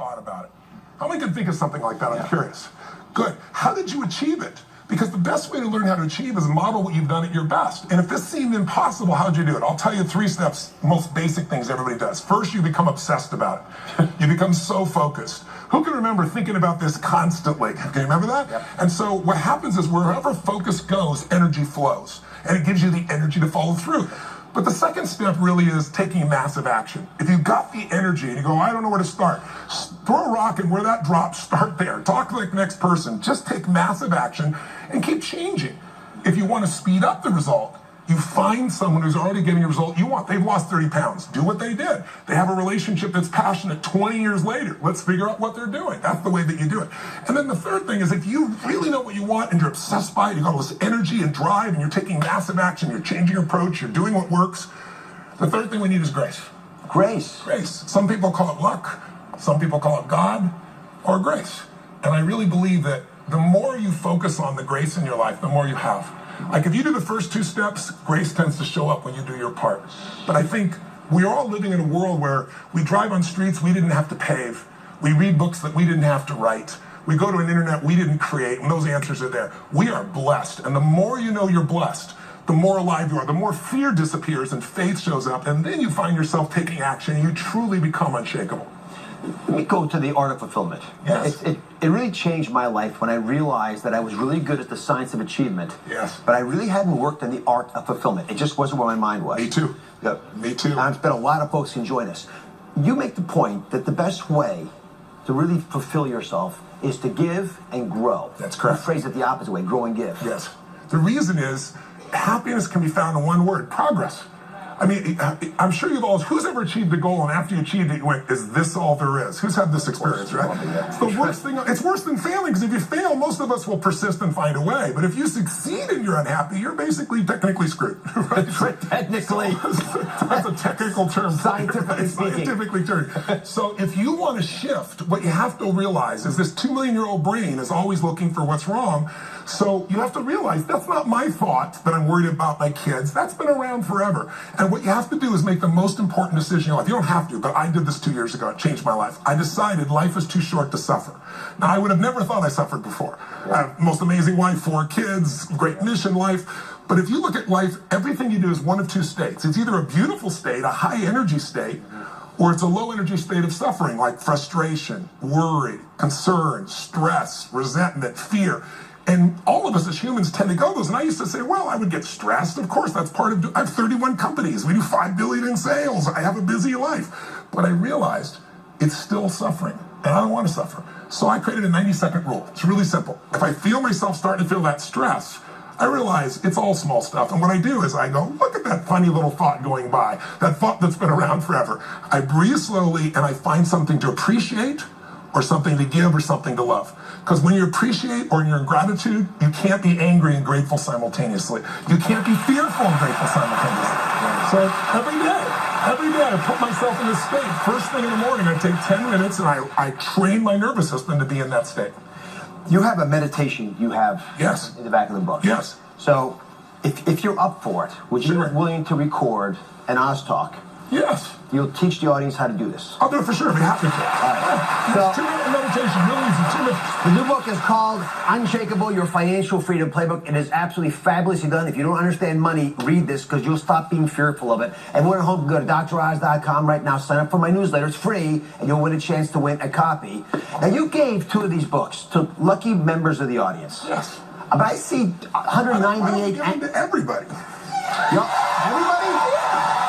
thought about it? How many can think of something like that? I'm curious. Good. How did you achieve it? Because the best way to learn how to achieve is model what you've done at your best. And if this seemed impossible, how'd you do it? I'll tell you 3 steps, most basic things everybody does. First, you become obsessed about it. You become so focused. Who can remember thinking about this constantly? Can you remember that? Yep. And so what happens is wherever focus goes, energy flows. And it gives you the energy to follow through. But the second step really is taking massive action. If you've got the energy and you go, I don't know where to start, throw a rock and where that drops, start there. Talk like the next person. Just take massive action and keep changing. If you want to speed up the result, you find someone who's already getting a result you want. They've lost 30 pounds. Do what they did. They have a relationship that's passionate 20 years later. Let's figure out what they're doing. That's the way that you do it. And then the third thing is if you really know what you want and you're obsessed by it, you've got all this energy and drive and you're taking massive action, you're changing your approach, you're doing what works, the third thing we need is grace. Grace. Grace. Some people call it luck. Some people call it God or grace. And I really believe that the more you focus on the grace in your life, the more you have. Like if you do the first 2 steps, grace tends to show up when you do your part. But I think we're all living in a world where we drive on streets we didn't have to pave. We read books that we didn't have to write. We go to an internet we didn't create, and those answers are there. We are blessed. And the more you know you're blessed, the more alive you are, the more fear disappears and faith shows up, and then you find yourself taking action and you truly become unshakable. Let me go to the art of fulfillment. Yes. It really changed my life when I realized that I was really good at the science of achievement. Yes. But I really hadn't worked on the art of fulfillment. It just wasn't where my mind was. Me too. Yep. Me too. I bet a lot of folks can join us. You make the point that the best way to really fulfill yourself is to give and grow. That's correct. You phrase it the opposite way, grow and give. Yes. The reason is happiness can be found in one word, progress. I mean, I'm sure you've all, who's ever achieved a goal and after you achieved it, you went, is this all there is? Who's had this experience, right? It's the worst thing. It's worse than failing, because if you fail, most of us will persist and find a way. But if you succeed and you're unhappy, you're basically technically screwed. Right? Technically. That's a technical term. Scientifically term. So if you want to shift, what you have to realize is this 2 million-year-old brain is always looking for what's wrong. So you have to realize that's not my thought that I'm worried about my kids. That's been around forever. And what you have to do is make the most important decision in your life. You don't have to, but I did this 2 years ago. It changed my life. I decided life is too short to suffer. Now, I would have never thought I suffered before. I have the most amazing wife, 4 kids, great mission life. But if you look at life, everything you do is one of 2 states. It's either a beautiful state, a high energy state, or it's a low energy state of suffering, like frustration, worry, concern, stress, resentment, fear. And all of us as humans tend to go those. And I used to say, well, I would get stressed. Of course, that's part of, I have 31 companies. We do $5 billion in sales. I have a busy life. But I realized it's still suffering. And I don't want to suffer. So I created a 90-second rule. It's really simple. If I feel myself starting to feel that stress, I realize it's all small stuff. And what I do is I go, look at that funny little thought going by. That thought that's been around forever. I breathe slowly and I find something to appreciate, or something to give, or something to love. Because when you appreciate or you're in gratitude, you can't be angry and grateful simultaneously. You can't be fearful and grateful simultaneously. So every day I put myself in this state. First thing in the morning, I take 10 minutes and I train my nervous system to be in that state. You have a meditation you have Yes. in the back of the book. Yes. So if you're up for it, would you be willing to record an Oz Talk? Yes. You'll teach the audience how to do this. I'll do it for sure. I'd be happy to. All right. So, 2-minute meditation, really easy. 2 minutes. The new book is called Unshakable, Your Financial Freedom Playbook. It is absolutely fabulously done. If you don't understand money, read this, because you'll stop being fearful of it. And when at home, go to DrOz.com right now. Sign up for my newsletter. It's free, and you'll win a chance to win a copy. Now, you gave 2 of these books to lucky members of the audience. Yes. But I see 198... I don't give them to everybody. Everybody?